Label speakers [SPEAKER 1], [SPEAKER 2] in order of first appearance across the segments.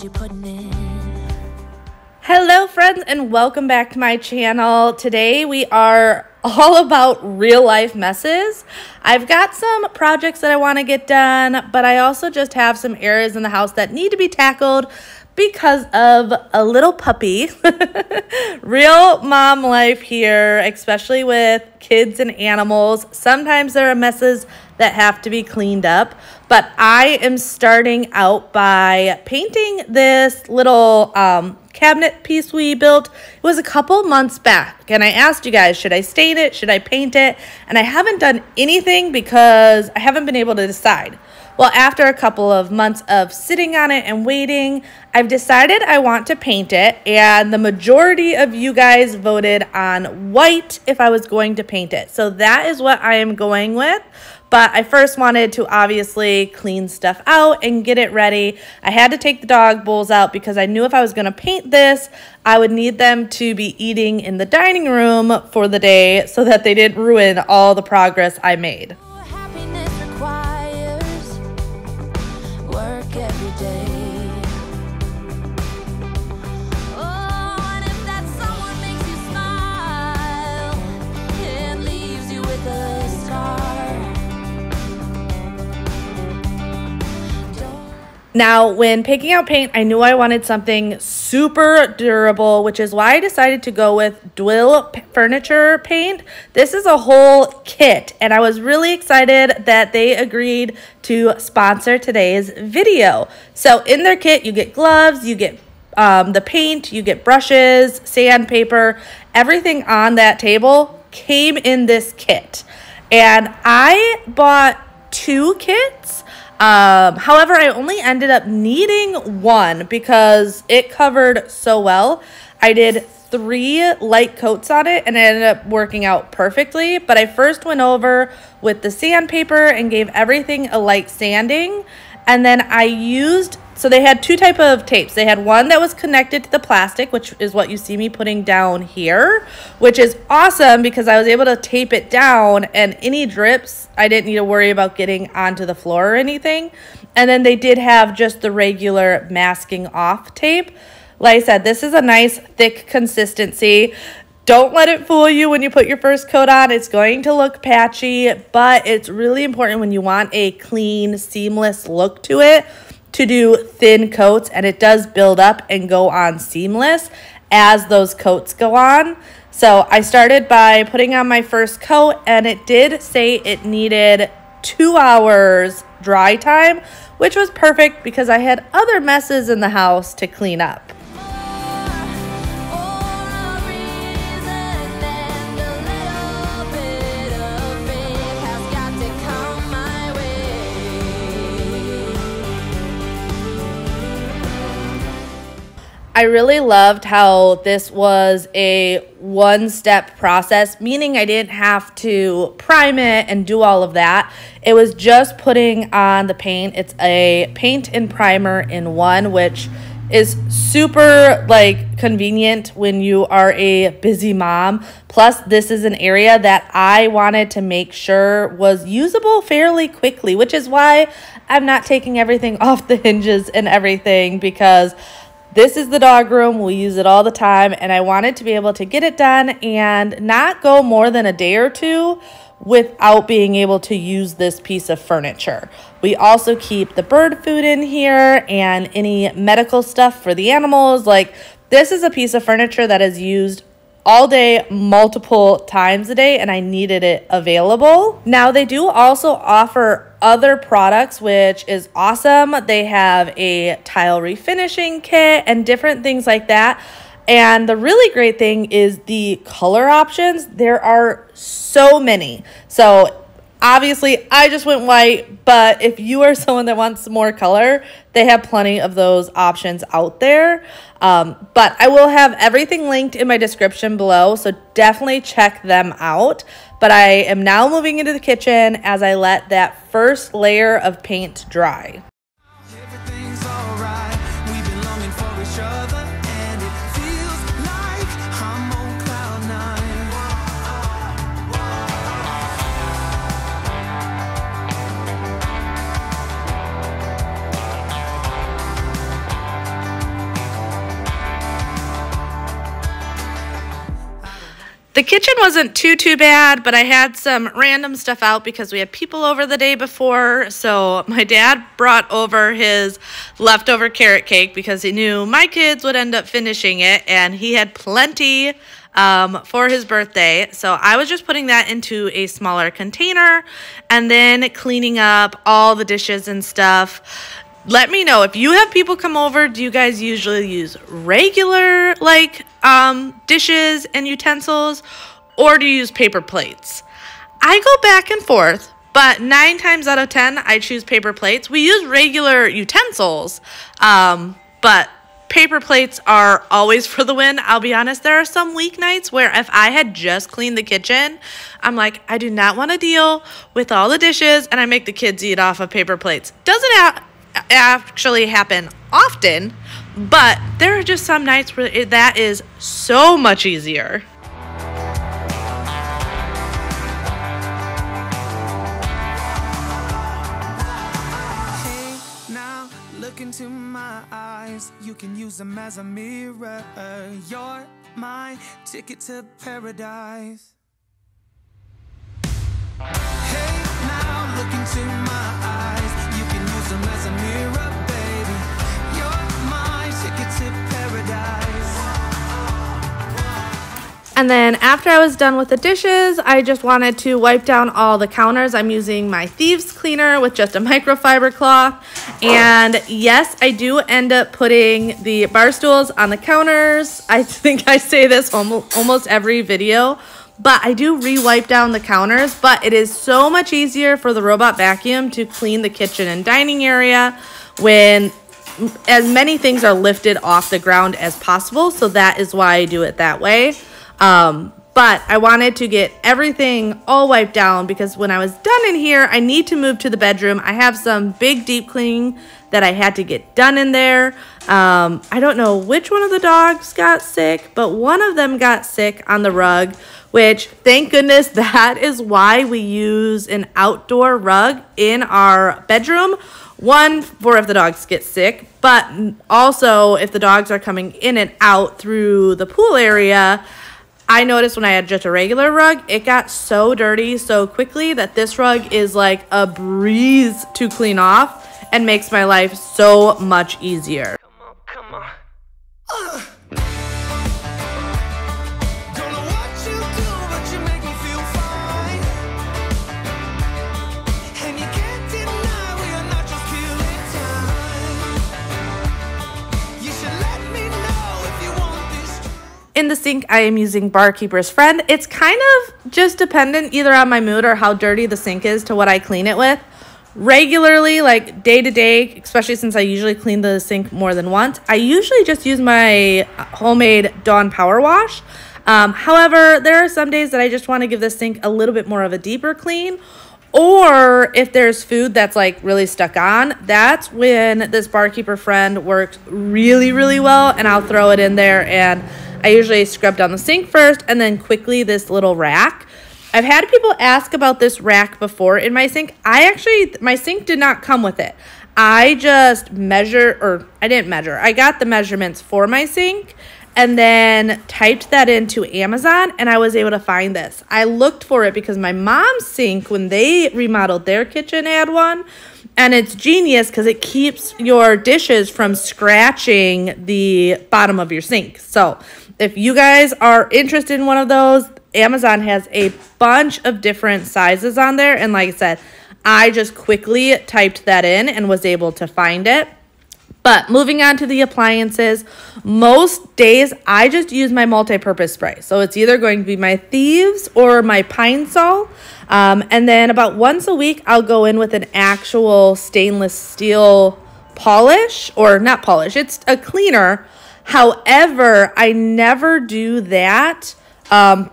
[SPEAKER 1] you putting in?
[SPEAKER 2] Hello friends, and welcome back to my channel. Today we are all about real life messes. I've got some projects that I want to get done, but I also just have some areas in the house that need to be tackled because of a little puppy. Real mom life here, especially with kids and animals. Sometimes there are messes that have to be cleaned up, but I am starting out by painting this little cabinet piece we built. It was a couple months back, and I asked you guys, should I stain it? Should I paint it? And I haven't done anything because I haven't been able to decide. Well, after a couple of months of sitting on it and waiting, I've decided I want to paint it, and the majority of you guys voted on white if I was going to paint it. So that is what I am going with. But I first wanted to obviously clean stuff out and get it ready. I had to take the dog bowls out because I knew if I was going to paint this, I would need them to be eating in the dining room for the day so that they didn't ruin all the progress I made.
[SPEAKER 1] Happiness requires work every day. Oh, and if that someone makes you smile and leaves you with a scar.
[SPEAKER 2] Now, when picking out paint, I knew I wanted something super durable, which is why I decided to go with Dwill furniture paint. This is a whole kit, and I was really excited that they agreed to sponsor today's video. So in their kit, you get gloves, you get the paint, you get brushes, sandpaper. Everything on that table came in this kit. And I bought 2 kits. However, I only ended up needing 1 because it covered so well. I did 3 light coats on it and it ended up working out perfectly. But I first went over with the sandpaper and gave everything a light sanding. And then I used, so they had 2 types of tapes. They had one that was connected to the plastic, which is what you see me putting down here, which is awesome because I was able to tape it down, and any drips, I didn't need to worry about getting onto the floor or anything. And then they did have just the regular masking off tape. Like I said, this is a nice thick consistency. Don't let it fool you when you put your first coat on. It's going to look patchy, but it's really important when you want a clean, seamless look to it to do thin coats, and it does build up and go on seamless as those coats go on. So I started by putting on my first coat, and it did say it needed 2 hours dry time, which was perfect because I had other messes in the house to clean up. I really loved how this was a one-step process, meaning I didn't have to prime it and do all of that. It was just putting on the paint. It's a paint and primer in one, which is super convenient when you are a busy mom. Plus, this is an area that I wanted to make sure was usable fairly quickly, which is why I'm not taking everything off the hinges and everything, because this is the dog room. We use it all the time, and I wanted to be able to get it done and not go more than a day or 2 without being able to use this piece of furniture. We also keep the bird food in here and any medical stuff for the animals. This is a piece of furniture that is used all day, multiple times a day, and I needed it available. Now, they do also offer other products, which is awesome. They have a tile refinishing kit and different things like that. And the really great thing is the color options. There are so many. So obviously, I just went white, but if you are someone that wants some more color, they have plenty of those options out there. But I will have everything linked in my description below, so definitely check them out. But I am now moving into the kitchen as I let that first layer of paint dry.
[SPEAKER 3] Everything's alright. We've been longing for each other, and it feels like I'm on cloud 9.
[SPEAKER 2] The kitchen wasn't too bad, but I had some random stuff out because we had people over the day before. So my dad brought over his leftover carrot cake because he knew my kids would end up finishing it, and he had plenty for his birthday. So I was just putting that into a smaller container and then cleaning up all the dishes and stuff. Let me know if you have people come over. Do you guys usually use regular dishes and utensils, or do you use paper plates? I go back and forth, but 9 times out of 10 I choose paper plates. We use regular utensils, but paper plates are always for the win. I'll be honest, there are some weeknights where if I had just cleaned the kitchen, I'm like, I do not want to deal with all the dishes, and I make the kids eat off of paper plates. Doesn't actually happen often, but there are just some nights where that is so much easier.
[SPEAKER 3] Hey, now look into my eyes. You can use them as a mirror. You're my ticket to paradise. Hey, now look into my eyes. You can use them as a mirror, baby. You're my ticket to paradise.
[SPEAKER 2] And then after I was done with the dishes, I just wanted to wipe down all the counters. I'm using my Thieves cleaner with just a microfiber cloth. And yes, I do end up putting the bar stools on the counters. I think I say this almost every video, but I do re-wipe down the counters. But it is so much easier for the robot vacuum to clean the kitchen and dining area when as many things are lifted off the ground as possible. So that is why I do it that way. But I wanted to get everything all wiped down because when I was done in here, I need to move to the bedroom. I have some big deep cleaning that I had to get done in there. I don't know which one of the dogs got sick, but one of them got sick on the rug, which thank goodness that is why we use an outdoor rug in our bedroom. One, for if the dogs get sick, but also if the dogs are coming in and out through the pool area. I noticed when I had just a regular rug, it got so dirty so quickly that this rug is like a breeze to clean off and makes my life so much easier.
[SPEAKER 3] Come on. Don't know what you do, but you make me feel fine. And you can't deny we are not just killing time. You should let me know if you want this.
[SPEAKER 2] In the sink, I am using Barkeeper's Friend. It's kind of just dependent either on my mood or how dirty the sink is to what I clean it with. Regularly, like day to day, especially since I usually clean the sink more than once, I usually just use my homemade Dawn Power Wash. However, there are some days that I just want to give the sink a little bit more of a deeper clean. Or if there's food that's like really stuck on, that's when this Barkeeper Friend works really, really well, and I'll throw it in there, and I usually scrub down the sink first and then quickly this little rack. I've had people ask about this rack before in my sink. My sink did not come with it. I just I got the measurements for my sink and then typed that into Amazon, and I was able to find this. I looked for it because my mom's sink, when they remodeled their kitchen, had one. And it's genius because it keeps your dishes from scratching the bottom of your sink. So if you guys are interested in one of those, Amazon has a bunch of different sizes on there. And like I said, I just quickly typed that in and was able to find it. But moving on to the appliances, most days I just use my multi-purpose spray. So it's either going to be my Thieves or my Pine Sol. And then about once a week, I'll go in with an actual stainless steel polish, or not polish, it's a cleaner. However, I never do that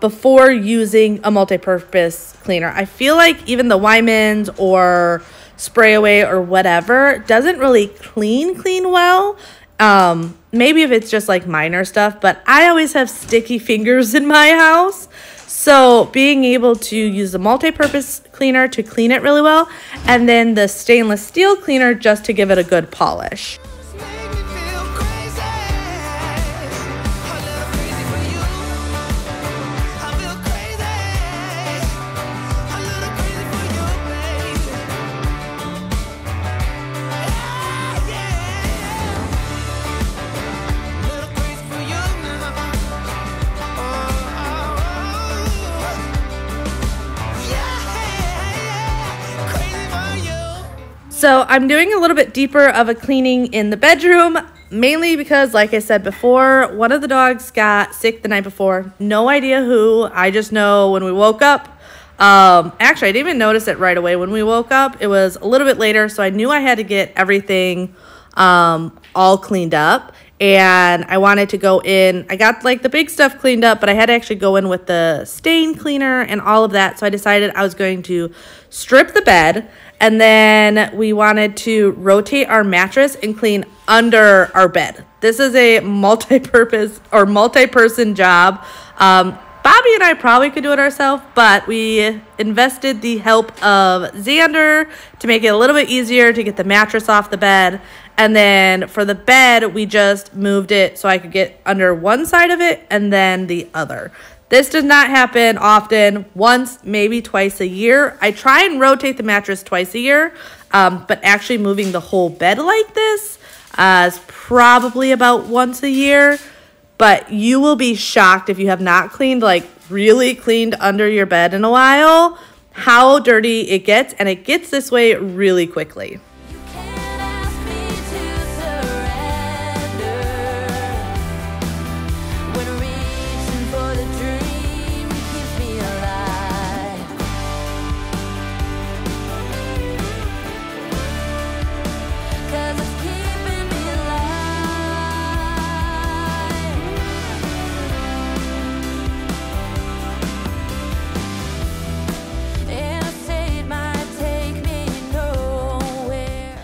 [SPEAKER 2] before using a multi-purpose cleaner. I feel like even the Wyman's or Spray Away or whatever doesn't really clean well. Maybe if it's just like minor stuff, but I always have sticky fingers in my house. So being able to use the multi-purpose cleaner to clean it really well, and then the stainless steel cleaner just to give it a good polish.
[SPEAKER 3] Make me feel crazy. I love crazy for you. I feel
[SPEAKER 2] So I'm doing a little bit deeper of a cleaning in the bedroom, mainly because, like I said before, one of the dogs got sick the night before. No idea who. I just know when we woke up. Actually, I didn't even notice it right away when we woke up. It was a little bit later, so I knew I had to get everything all cleaned up. And I wanted to go in. I got like the big stuff cleaned up, but I had to actually go in with the stain cleaner and all of that. So I decided I was going to strip the bed. And then we wanted to rotate our mattress and clean under our bed. This is a multi-purpose or multi-person job. Bobby and I probably could do it ourselves, but we invested the help of Xander to make it a little bit easier to get the mattress off the bed. And then for the bed, we just moved it so I could get under one side of it and then the other. This does not happen often, once, maybe twice a year. I try and rotate the mattress twice a year, but actually moving the whole bed like this is probably about once a year. But you will be shocked if you have not cleaned, like really cleaned under your bed in a while, how dirty it gets, and it gets this way really quickly.
[SPEAKER 1] You can't ask me to surrender. When reaching for the dream keeps me alive. 'Cause it's keeping me alive. And I say it might take me nowhere.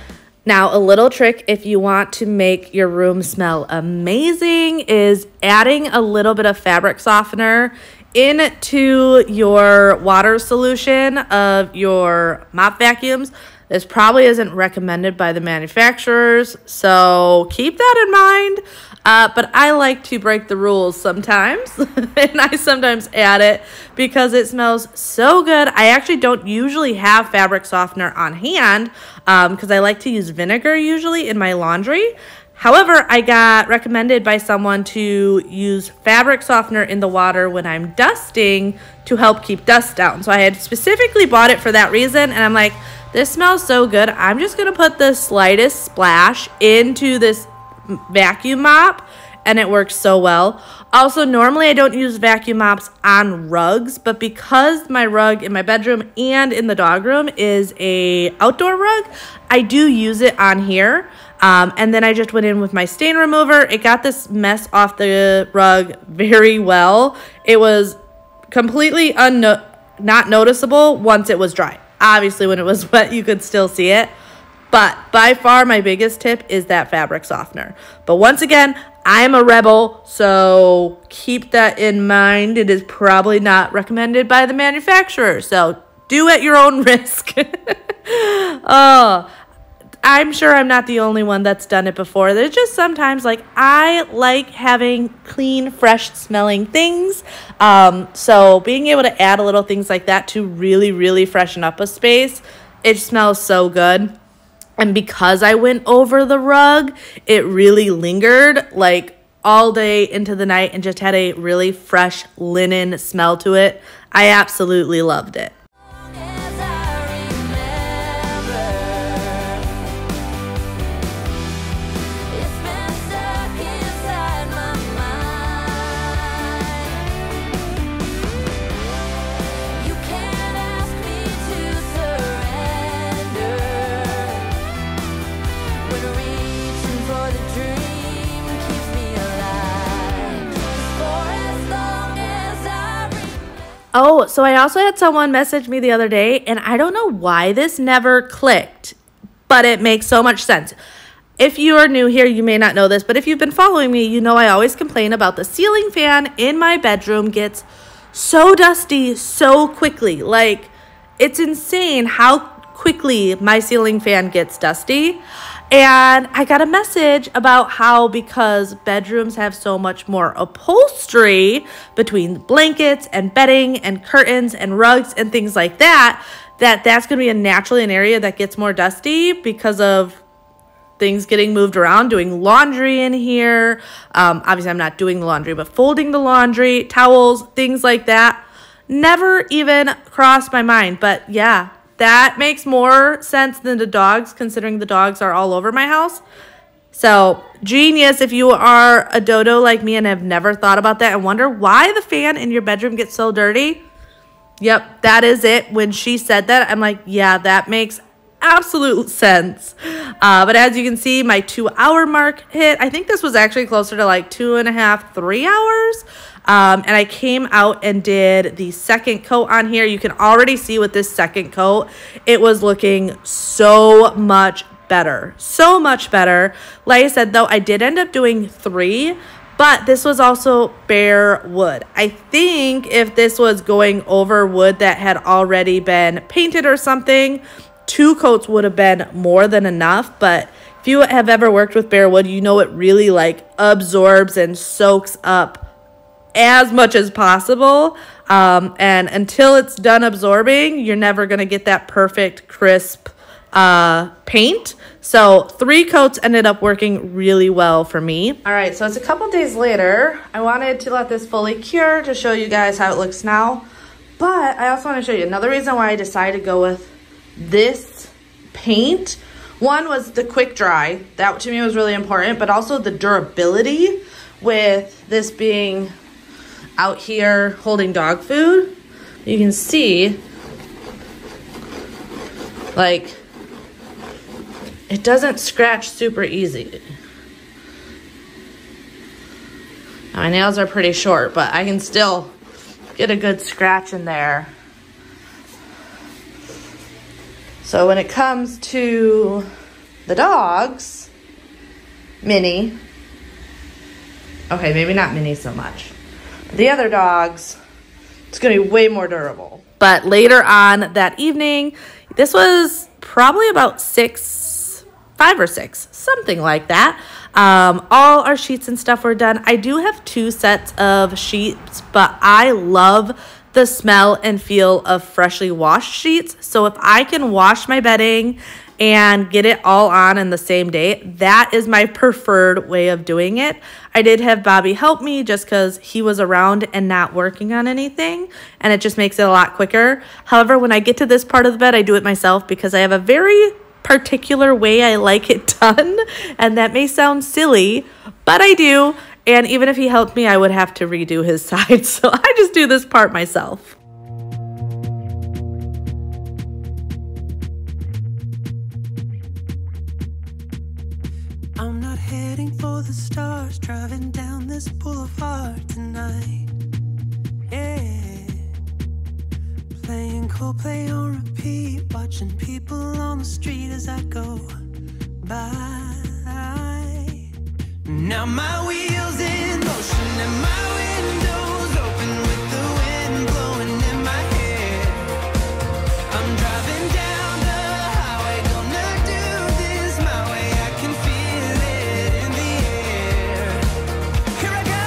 [SPEAKER 2] Now, a little trick if you want to make your room smell amazing is adding a little bit of fabric softener into your water solution of your mop vacuums. This probably isn't recommended by the manufacturers, so keep that in mind. But I like to break the rules sometimes, and I sometimes add it because it smells so good. I actually don't usually have fabric softener on hand because I like to use vinegar usually in my laundry. However, I got recommended by someone to use fabric softener in the water when I'm dusting to help keep dust down. So I had specifically bought it for that reason, and I'm like, this smells so good. I'm just going to put the slightest splash into this vacuum mop, and it works so well. Also, normally I don't use vacuum mops on rugs, but because my rug in my bedroom and in the dog room is a outdoor rug, I do use it on here. And then I just went in with my stain remover. It got this mess off the rug very well. It was completely not noticeable once it was dry. Obviously, when it was wet, you could still see it. But by far, my biggest tip is that fabric softener. But once again, I'm a rebel, so keep that in mind. It is probably not recommended by the manufacturer, so do at your own risk. Oh, I'm sure I'm not the only one that's done it before. There's just sometimes, like, I like having clean, fresh smelling things. So being able to add a little things like that to really, really freshen up a space, it smells so good. And because I went over the rug, it really lingered like all day into the night and just had a really fresh linen smell to it. I absolutely loved it.
[SPEAKER 1] Long as I remember, it's been stuck inside my mind. You can't ask me to surrender. When reaching for the dream keeps me alive. For as long as I remember.
[SPEAKER 2] Oh, so I also had someone message me the other day, and I don't know why this never clicked, but it makes so much sense. If you are new here, you may not know this, but if you've been following me, you know I always complain about the ceiling fan in my bedroom gets so dusty so quickly. Like, it's insane how quickly my ceiling fan gets dusty. And I got a message about how because bedrooms have so much more upholstery between blankets and bedding and curtains and rugs and things like that, that's going to be naturally an area that gets more dusty because of things getting moved around, doing laundry in here. Obviously, I'm not doing the laundry, but folding the laundry, towels, things like that. Never even crossed my mind. But yeah, that makes more sense than the dogs, considering the dogs are all over my house. So genius if you are a dodo like me and have never thought about that and wonder why the fan in your bedroom gets so dirty. Yep, that is it. When she said that, I'm like, yeah, that makes absolute sense. But as you can see, my 2-hour mark hit. I think this was actually closer to like 2.5, 3 hours. And I came out and did the second coat on here. You can already see with this second coat, it was looking so much better. So much better. Like I said, though, I did end up doing 3, but this was also bare wood. I think if this was going over wood that had already been painted or something, 2 coats would have been more than enough. But if you have ever worked with bare wood, you know it really like absorbs and soaks up as much as possible. And until it's done absorbing, you're never going to get that perfect crisp paint. So 3 coats ended up working really well for me. All right, so it's a couple days later. I wanted to let this fully cure to show you guys how it looks now, but I also want to show you another reason why I decided to go with this paint. One was the quick dry. That to me was really important, but also the durability with this being out here holding dog food. You can see like it doesn't scratch super easy. My nails are pretty short, but I can still get a good scratch in there. So when it comes to the dogs, Minnie, okay, maybe not Minnie so much. The other dogs, it's gonna be way more durable. But later on that evening, this was probably about 5 or 6, something like that. All our sheets and stuff were done. I do have 2 sets of sheets, but I love the smell and feel of freshly washed sheets. So if I can wash my bedding and get it all on in the same day, that is my preferred way of doing it. I did have Bobby help me just because he was around and not working on anything, and it just makes it a lot quicker. However, when I get to this part of the bed, I do it myself because I have a very particular way I like it done, and that may sound silly, but I do. And even if he helped me, I would have to redo his side, so I just do this part myself.
[SPEAKER 3] I'm not heading for the stars, driving down this boulevard tonight. Yeah, playing Coldplay on repeat, watching people on the street as I go by. Now my wheels in motion and my windows open with the wind blowing in my hair. I'm driving down the highway, gonna do this my way. I can feel it in the air. Here I go.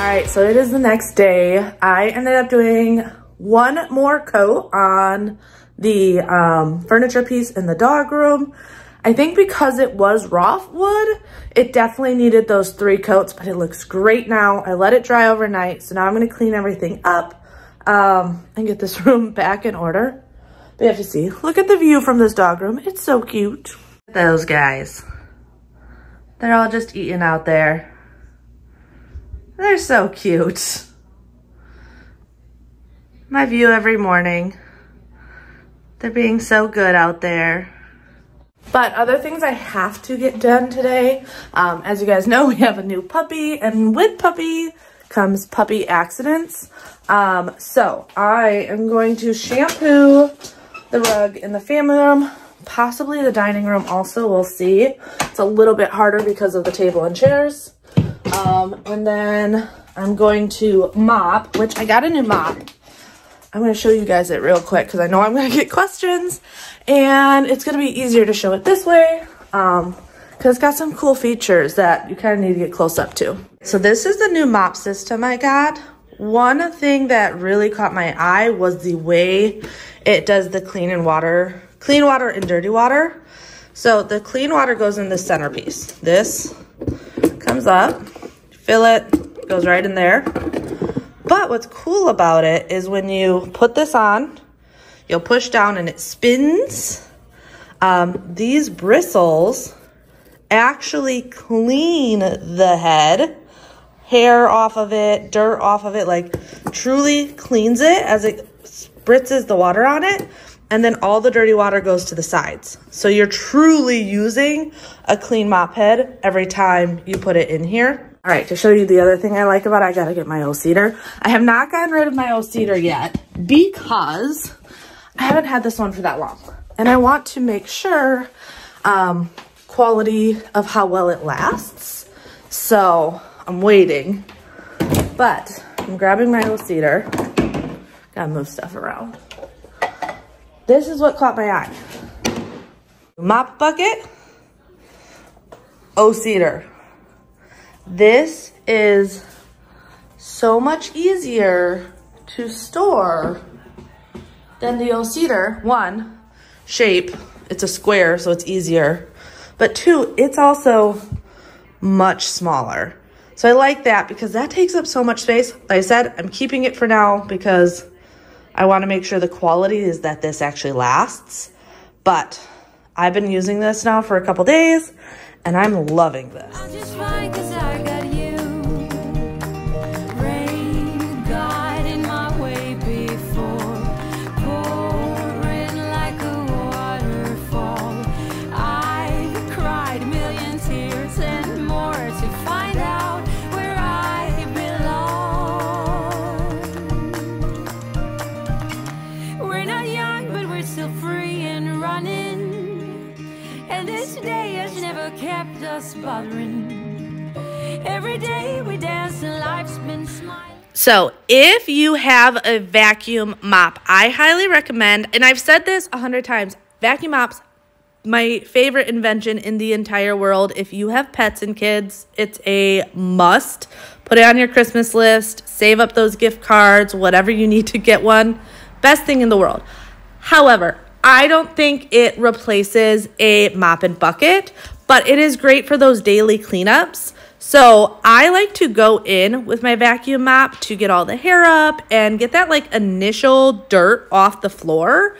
[SPEAKER 2] All right, so it is the next day. I ended up doing 1 more coat on the furniture piece in the dog room. I think because it was raw wood, it definitely needed those 3 coats, but it looks great now. I let it dry overnight, so now I'm gonna clean everything up and get this room back in order. But you have to see, look at the view from this dog room. It's so cute. Those guys, they're all just eating out there. They're so cute. My view every morning. They're being so good out there. But other things I have to get done today. As you guys know, we have a new puppy, and with puppy comes puppy accidents. So I am going to shampoo the rug in the family room, possibly the dining room also, we'll see. It's a little bit harder because of the table and chairs. And then I'm going to mop, which I got a new mop. I'm going to show you guys it real quick because I know I'm going to get questions, and it's going to be easier to show it this way because it's got some cool features that you kind of need to get close up to. So this is the new mop system I got. One thing that really caught my eye was the way it does the clean water and dirty water. So the clean water goes in the centerpiece. This comes up, fill it, goes right in there. But what's cool about it is when you put this on, you'll push down and it spins. These bristles actually clean the head, hair off of it, dirt off of it, like truly cleans it as it spritzes the water on it. And then all the dirty water goes to the sides. So you're truly using a clean mop head every time you put it in here. All right, to show you the other thing I like about it, I gotta get my O-Cedar. I have not gotten rid of my O-Cedar yet because I haven't had this one for that long. And I want to make sure quality of how well it lasts. So I'm waiting, but I'm grabbing my O-Cedar. Gotta move stuff around. This is what caught my eye. Mop bucket, O-Cedar. This is so much easier to store than the O-Cedar. One, shape, it's a square, so it's easier. But two, it's also much smaller. So I like that because that takes up so much space. Like I said, I'm keeping it for now because I want to make sure the quality is that this actually lasts. But I've been using this now for a couple days and I'm loving this.
[SPEAKER 1] I'm just fine 'cause I got you. Rain got in my way before, pouring like a waterfall. I've cried a million tears and more to find out where I belong. We're not young, but we're still free and running. And this day has never kept us bothering. Every day we dance and life's been smiling.
[SPEAKER 2] So if you have a vacuum mop, I highly recommend, and I've said this 100 times, vacuum mops, my favorite invention in the entire world. If you have pets and kids, it's a must. Put it on your Christmas list, save up those gift cards, whatever you need to get one. Best thing in the world. However, I don't think it replaces a mop and bucket, but it is great for those daily cleanups. So I like to go in with my vacuum mop to get all the hair up and get that like initial dirt off the floor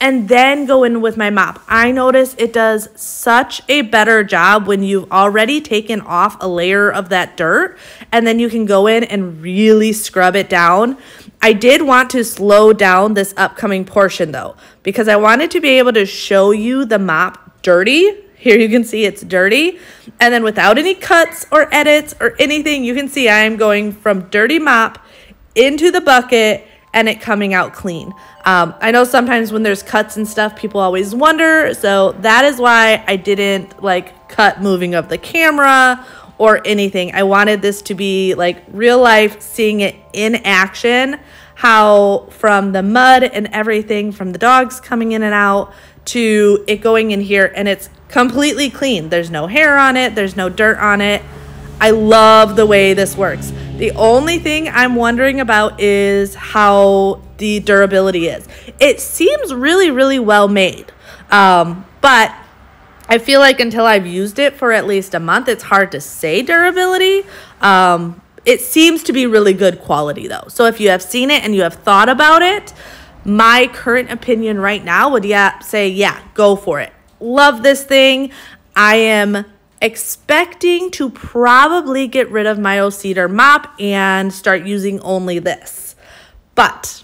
[SPEAKER 2] and then go in with my mop. I notice it does such a better job when you've already taken off a layer of that dirt and then you can go in and really scrub it down. I did want to slow down this upcoming portion though, because I wanted to be able to show you the mop dirty. Here you can see it's dirty. And then without any cuts or edits or anything, you can see I am going from dirty mop into the bucket and it coming out clean. I know sometimes when there's cuts and stuff, people always wonder. So that is why I didn't like cut moving of the camera or anything. I wanted this to be like real life, seeing it in action, how from the mud and everything from the dogs coming in and out to it going in here and it's completely clean. There's no hair on it. There's no dirt on it. I love the way this works. The only thing I'm wondering about is how the durability is. It seems really, really well made. But I feel like until I've used it for at least a month, it's hard to say durability. It seems to be really good quality though. So if you have seen it and you have thought about it, my current opinion right now would say, yeah, go for it. Love this thing. I am expecting to probably get rid of my O-Cedar mop and start using only this. But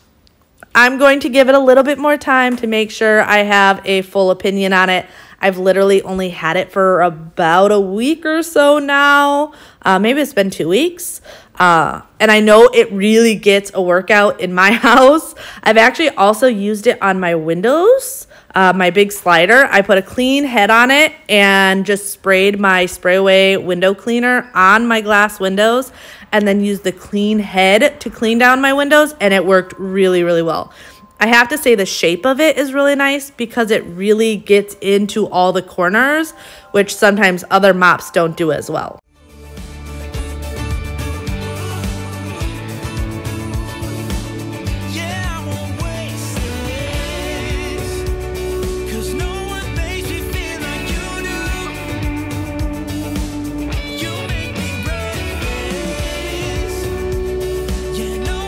[SPEAKER 2] I'm going to give it a little bit more time to make sure I have a full opinion on it. I've literally only had it for about a week or so now. Maybe it's been 2 weeks. And I know it really gets a workout in my house. I've actually also used it on my windows, my big slider. I put a clean head on it and just sprayed my spray away window cleaner on my glass windows and then used the clean head to clean down my windows, and it worked really, really well. I have to say the shape of it is really nice because it really gets into all the corners, which sometimes other mops don't do as well.
[SPEAKER 3] Yeah, I won't waste this, 'cause no one makes me feel like you do. You make me run this. Yeah, no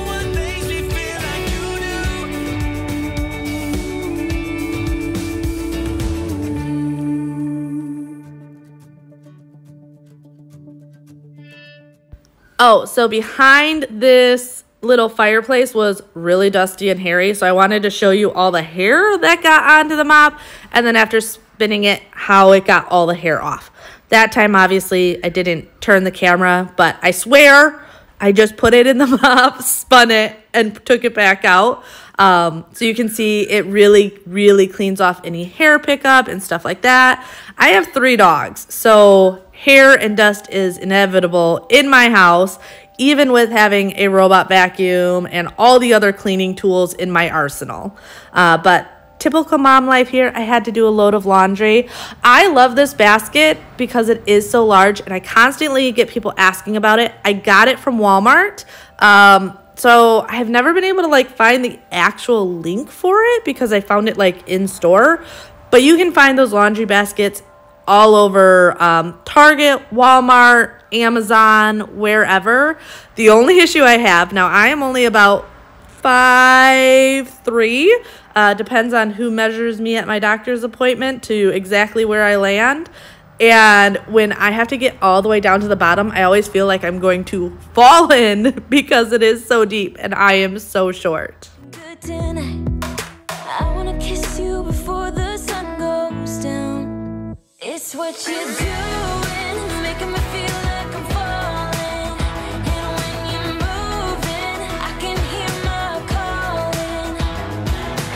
[SPEAKER 2] Oh, so behind this little fireplace was really dusty and hairy, so I wanted to show you all the hair that got onto the mop, and then after spinning it, how it got all the hair off. That time, obviously, I didn't turn the camera, but I swear I just put it in the mop, spun it, and took it back out. So you can see it really, really cleans off any hair pickup and stuff like that. I have 3 dogs, so hair and dust is inevitable in my house, even with having a robot vacuum and all the other cleaning tools in my arsenal. But typical mom life here, I had to do a load of laundry. I love this basket because it is so large, and I constantly get people asking about it. I got it from Walmart. So I have never been able to like find the actual link for it because I found it like in store. But you can find those laundry baskets all over Target, Walmart, Amazon, wherever. The only issue I have, now I am only about 5'3", depends on who measures me at my doctor's appointment to exactly where I land. And when I have to get all the way down to the bottom, I always feel like I'm going to fall in because it is so deep and I am so short.
[SPEAKER 1] Good tonight. I wanna kiss you before the sun goes down. It's what you're doing, making me feel like I'm falling. And when you're moving, I can hear my calling.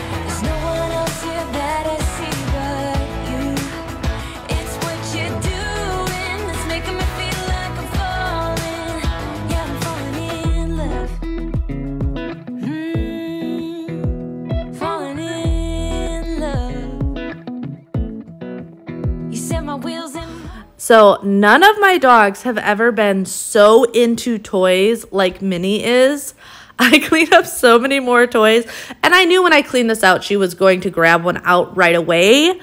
[SPEAKER 1] There's no one else here that I see but you. It's what you're doing that's making me feel like I'm falling. Yeah, I'm falling in love. You set my wheels in.
[SPEAKER 2] So none of my dogs have ever been so into toys like Minnie is. I cleaned up so many more toys, and I knew when I cleaned this out she was going to grab one out right away,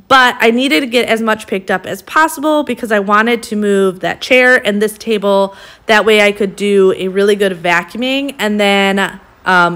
[SPEAKER 2] but I needed to get as much picked up as possible because I wanted to move that chair and this table. That way I could do a really good vacuuming and then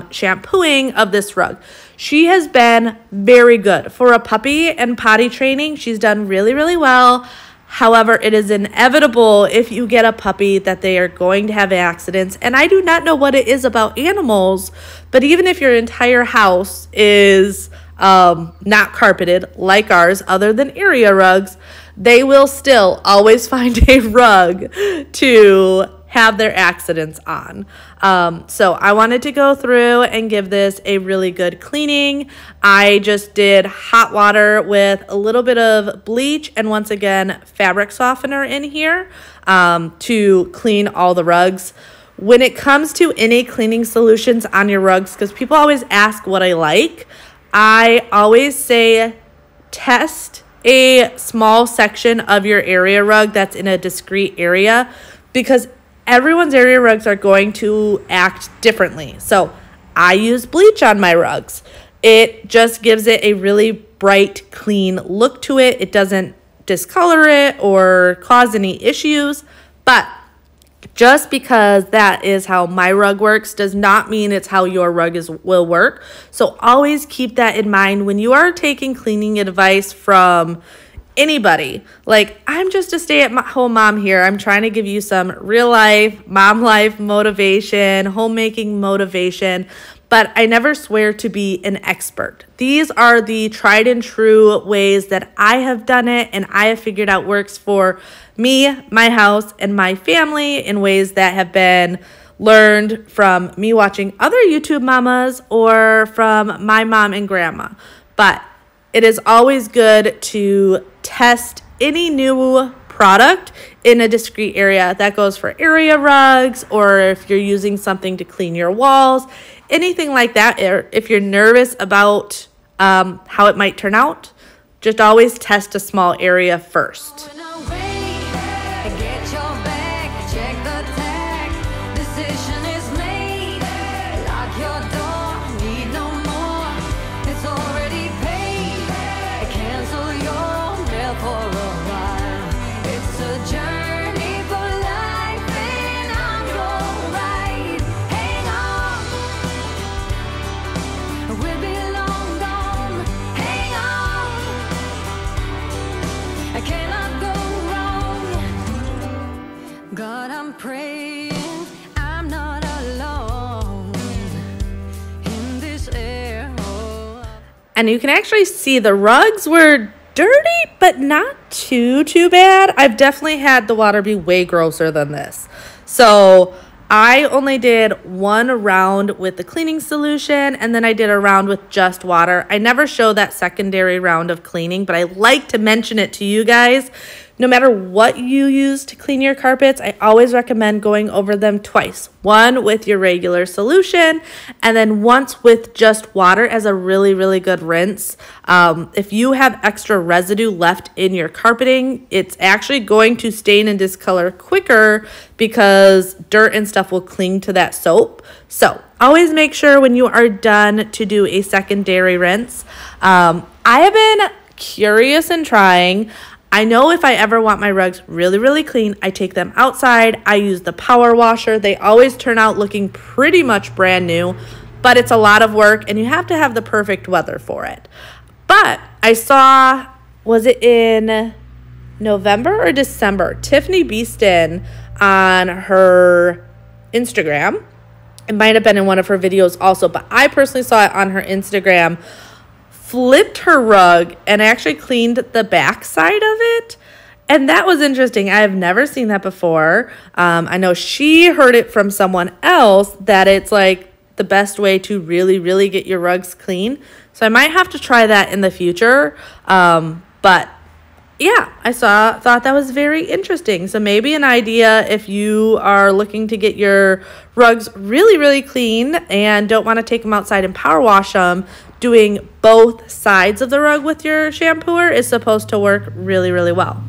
[SPEAKER 2] shampooing of this rug. She has been very good. For a puppy and potty training, she's done really, really well. However, it is inevitable if you get a puppy that they are going to have accidents. And I do not know what it is about animals, but even if your entire house is not carpeted like ours, other than area rugs, they will still always find a rug to have their accidents on. So I wanted to go through and give this a really good cleaning. I just did hot water with a little bit of bleach and once again fabric softener in here to clean all the rugs. When it comes to any cleaning solutions on your rugs, because people always ask what I like, I always say test a small section of your area rug that's in a discrete area, because everyone's area rugs are going to act differently. So I use bleach on my rugs. It just gives it a really bright, clean look to it. It doesn't discolor it or cause any issues. But just because that is how my rug works does not mean it's how your rug will work. So always keep that in mind when you are taking cleaning advice from anybody. Like, I'm just a stay-at-home mom here. I'm trying to give you some real life, mom life motivation, homemaking motivation, but I never swear to be an expert. These are the tried and true ways that I have done it and I have figured out works for me, my house, and my family in ways that have been learned from me watching other YouTube mamas or from my mom and grandma. But it is always good to test any new product in a discrete area. That goes for area rugs, or if you're using something to clean your walls, anything like that. Or if you're nervous about how it might turn out, just always test a small area first.
[SPEAKER 1] God, I'm praying
[SPEAKER 2] And you can actually see the rugs were dirty, but not too bad. I've definitely had the water be way grosser than this. So I only did one round with the cleaning solution, and then I did a round with just water. I never show that secondary round of cleaning, but I like to mention it to you guys. No matter what you use to clean your carpets, I always recommend going over them twice. One with your regular solution, and then once with just water as a really good rinse. If you have extra residue left in your carpeting, it's actually going to stain and discolor quicker because dirt and stuff will cling to that soap. So always make sure when you are done to do a secondary rinse. I have been curious and trying. I know if I ever want my rugs really clean, I take them outside. I use the power washer. They always turn out looking pretty much brand new, but it's a lot of work and you have to have the perfect weather for it. But I saw, was it in November or December, Tiffany Beeston on her Instagram. It might have been in one of her videos also, but I personally saw it on her Instagram, flipped her rug and actually cleaned the back side of it. And that was interesting. I have never seen that before. I know she heard it from someone else that it's like the best way to really get your rugs clean. So I might have to try that in the future. But yeah, I thought that was very interesting. So maybe an idea if you are looking to get your rugs really clean and don't want to take them outside and power wash them, doing both sides of the rug with your shampooer is supposed to work really well.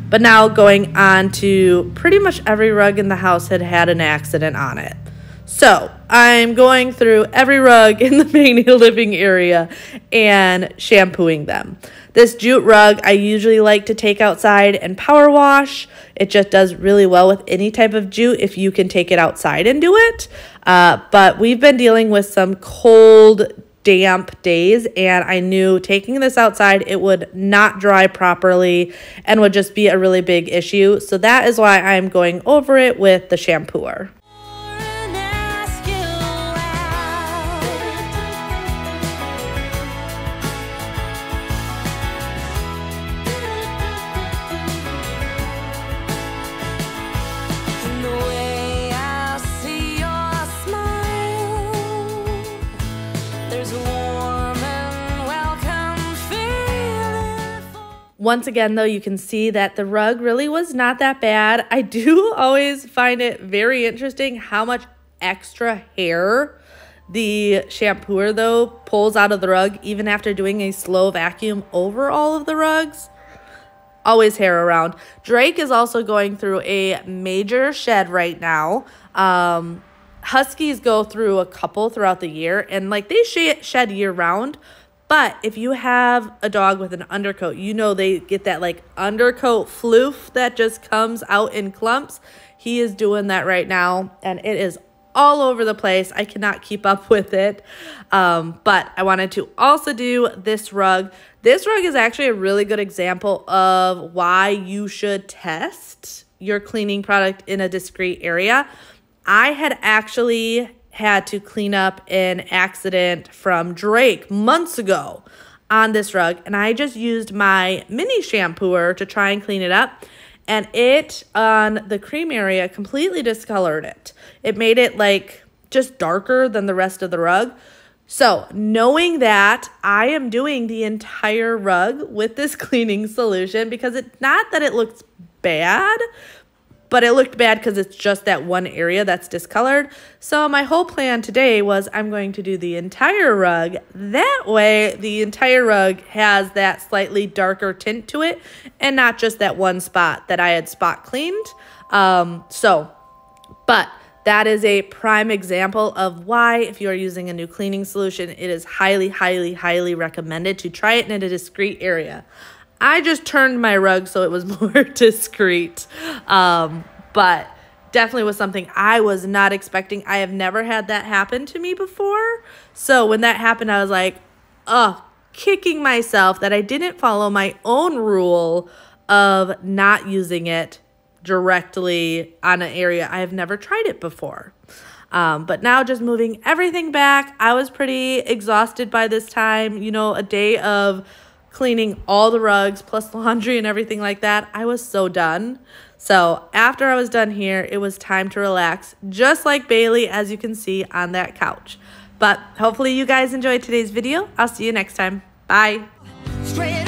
[SPEAKER 2] But now going on to pretty much every rug in the house had an accident on it. So I'm going through every rug in the main living area and shampooing them. This jute rug I usually like to take outside and power wash. It just does really well with any type of jute if you can take it outside and do it. But we've been dealing with some cold, damp days, and I knew taking this outside it would not dry properly and would just be a really big issue. So that is why I'm going over it with the shampooer. Once again, though, you can see that the rug really was not that bad. I do always find it very interesting how much extra hair the shampooer, though, pulls out of the rug, even after doing a slow vacuum over all of the rugs. Always hair around. Drake is also going through a major shed right now. Huskies go through a couple throughout the year, and like they shed year round. But if you have a dog with an undercoat, you know they get that like undercoat floof that just comes out in clumps. He is doing that right now, and it is all over the place. I cannot keep up with it. But I wanted to also do this rug. This rug is actually a really good example of why you should test your cleaning product in a discreet area. I had actually had to clean up an accident from Drake months ago on this rug, and I just used my mini shampooer to try and clean it up, and it on the cream area completely discolored it. It made it like just darker than the rest of the rug. So knowing that, I am doing the entire rug with this cleaning solution because it's not that it looks bad, but it looked bad because it's just that one area that's discolored. So my whole plan today was I'm going to do the entire rug. That way, the entire rug has that slightly darker tint to it and not just that one spot that I had spot cleaned. But that is a prime example of why, if you are using a new cleaning solution, it is highly recommended to try it in a discreet area. I just turned my rug so it was more discreet, but definitely was something I was not expecting. I have never had that happen to me before. So when that happened, I was like, kicking myself that I didn't follow my own rule of not using it directly on an area. I have never tried it before. But now just moving everything back, I was pretty exhausted by this time. You know, a day of cleaning all the rugs plus laundry and everything like that. I was so done. So after I was done here, it was time to relax, just like Bailey, as you can see on that couch. But hopefully you guys enjoyed today's video. I'll see you next time. Bye.
[SPEAKER 3] Straight